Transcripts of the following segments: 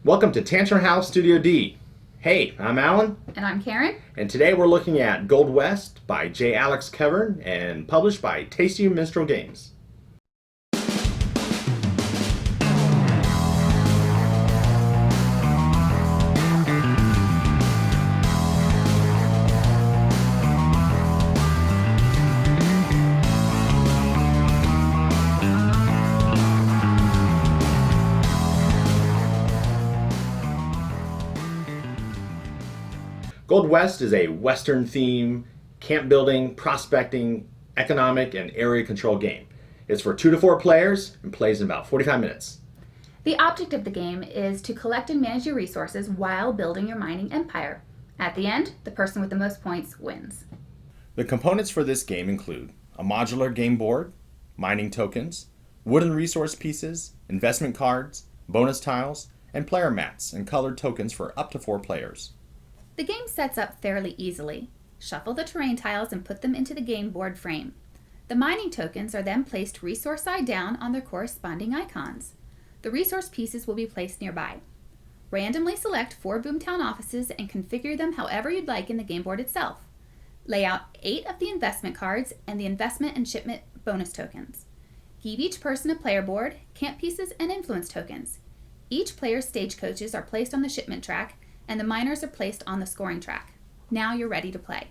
Welcome to Tantrum House Studio D. Hey, I'm Alan. And I'm Karen. And today we're looking at Gold West by J. Alex Kevern and published by Tasty Minstrel Games. Gold West is a Western theme, camp building, prospecting, economic, and area control game. It's for 2 to 4 players and plays in about 45 minutes. The object of the game is to collect and manage your resources while building your mining empire. At the end, the person with the most points wins. The components for this game include a modular game board, mining tokens, wooden resource pieces, investment cards, bonus tiles, and player mats and colored tokens for up to 4 players. The game sets up fairly easily. Shuffle the terrain tiles and put them into the game board frame. The mining tokens are then placed resource side down on their corresponding icons. The resource pieces will be placed nearby. Randomly select 4 Boomtown offices and configure them however you'd like in the game board itself. Lay out 8 of the investment cards and the investment and shipment bonus tokens. Give each person a player board, camp pieces, and influence tokens. Each player's stagecoaches are placed on the shipment track, and the miners are placed on the scoring track. Now you're ready to play.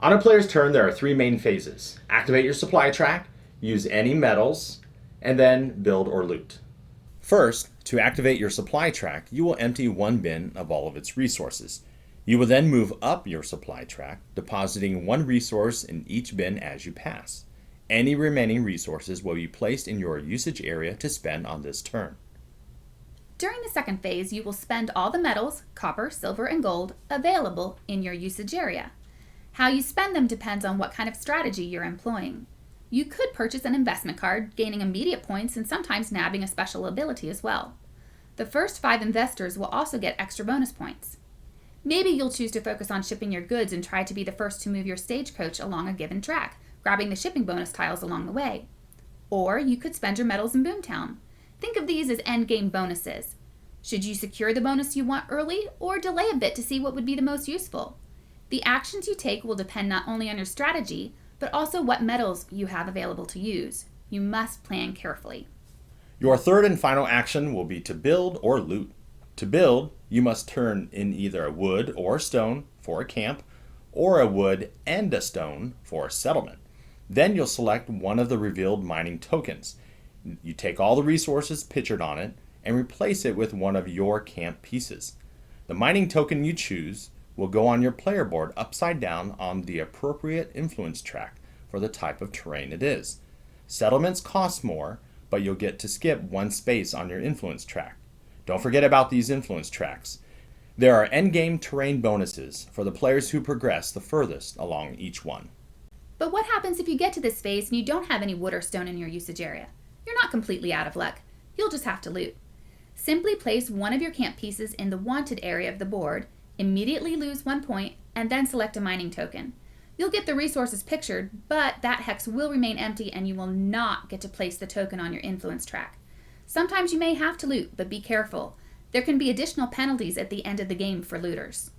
On a player's turn, there are 3 main phases. Activate your supply track, use any metals, and then build or loot. First, to activate your supply track, you will empty 1 bin of all of its resources. You will then move up your supply track, depositing 1 resource in each bin as you pass. Any remaining resources will be placed in your usage area to spend on this turn. During the second phase, you will spend all the metals, copper, silver, and gold, available in your usage area. How you spend them depends on what kind of strategy you're employing. You could purchase an investment card, gaining immediate points and sometimes nabbing a special ability as well. The first 5 investors will also get extra bonus points. Maybe you'll choose to focus on shipping your goods and try to be the first to move your stagecoach along a given track, grabbing the shipping bonus tiles along the way. Or you could spend your metals in Boomtown. Think of these as endgame bonuses. Should you secure the bonus you want early or delay a bit to see what would be the most useful? The actions you take will depend not only on your strategy, but also what metals you have available to use. You must plan carefully. Your third and final action will be to build or loot. To build, you must turn in either a wood or stone for a camp, or a wood and a stone for a settlement. Then you'll select one of the revealed mining tokens. You take all the resources pictured on it and replace it with one of your camp pieces. The mining token you choose will go on your player board upside down on the appropriate influence track for the type of terrain it is. Settlements cost more, but you'll get to skip 1 space on your influence track. Don't forget about these influence tracks. There are endgame terrain bonuses for the players who progress the furthest along each one. But what happens if you get to this phase and you don't have any wood or stone in your usage area? You're not completely out of luck. You'll just have to loot. Simply place one of your camp pieces in the wanted area of the board, immediately lose 1 point, and then select a mining token. You'll get the resources pictured, but that hex will remain empty and you will not get to place the token on your influence track. Sometimes you may have to loot, but be careful. There can be additional penalties at the end of the game for looters.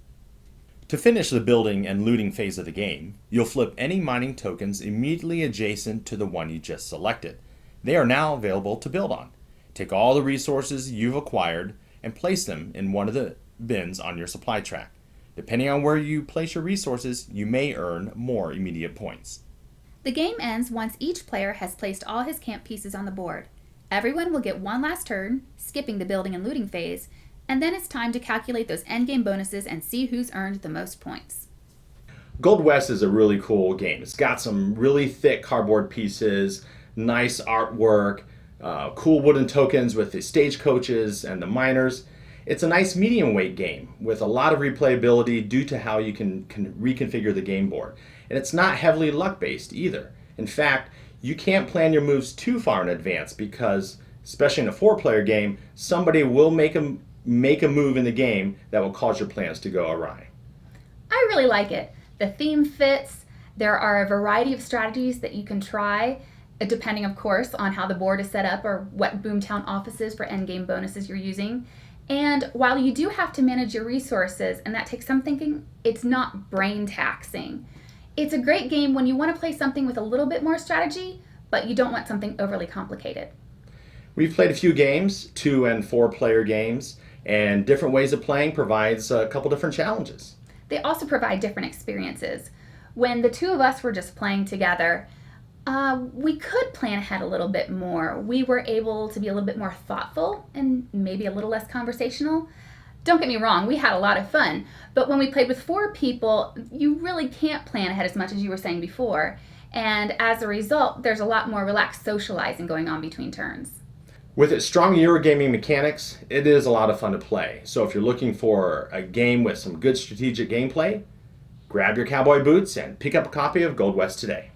To finish the building and looting phase of the game, you'll flip any mining tokens immediately adjacent to the one you just selected. They are now available to build on. Take all the resources you've acquired and place them in one of the bins on your supply track. Depending on where you place your resources, you may earn more immediate points. The game ends once each player has placed all his camp pieces on the board. Everyone will get 1 last turn, skipping the building and looting phase, and then it's time to calculate those endgame bonuses and see who's earned the most points. Gold West is a really cool game. It's got some really thick cardboard pieces, nice artwork, cool wooden tokens with the stagecoaches and the miners. It's a nice medium weight game with a lot of replayability due to how you can reconfigure the game board. And it's not heavily luck based either. In fact, you can't plan your moves too far in advance because, especially in a 4-player game, somebody will make a move in the game that will cause your plans to go awry. I really like it. The theme fits. There are a variety of strategies that you can try, depending, of course, on how the board is set up or what Boomtown offices for endgame bonuses you're using. And while you do have to manage your resources, and that takes some thinking, it's not brain taxing. It's a great game when you want to play something with a little bit more strategy, but you don't want something overly complicated. We've played a few games, 2 and 4 player games, and different ways of playing provides a couple different challenges. They also provide different experiences. When the two of us were just playing together, we could plan ahead a little bit more. We were able to be a little bit more thoughtful and maybe a little less conversational. Don't get me wrong, we had a lot of fun, but when we played with 4 people, you really can't plan ahead as much as you were saying before. And as a result, there's a lot more relaxed socializing going on between turns. With its strong Eurogaming mechanics, it is a lot of fun to play. So if you're looking for a game with some good strategic gameplay, grab your cowboy boots and pick up a copy of Gold West today.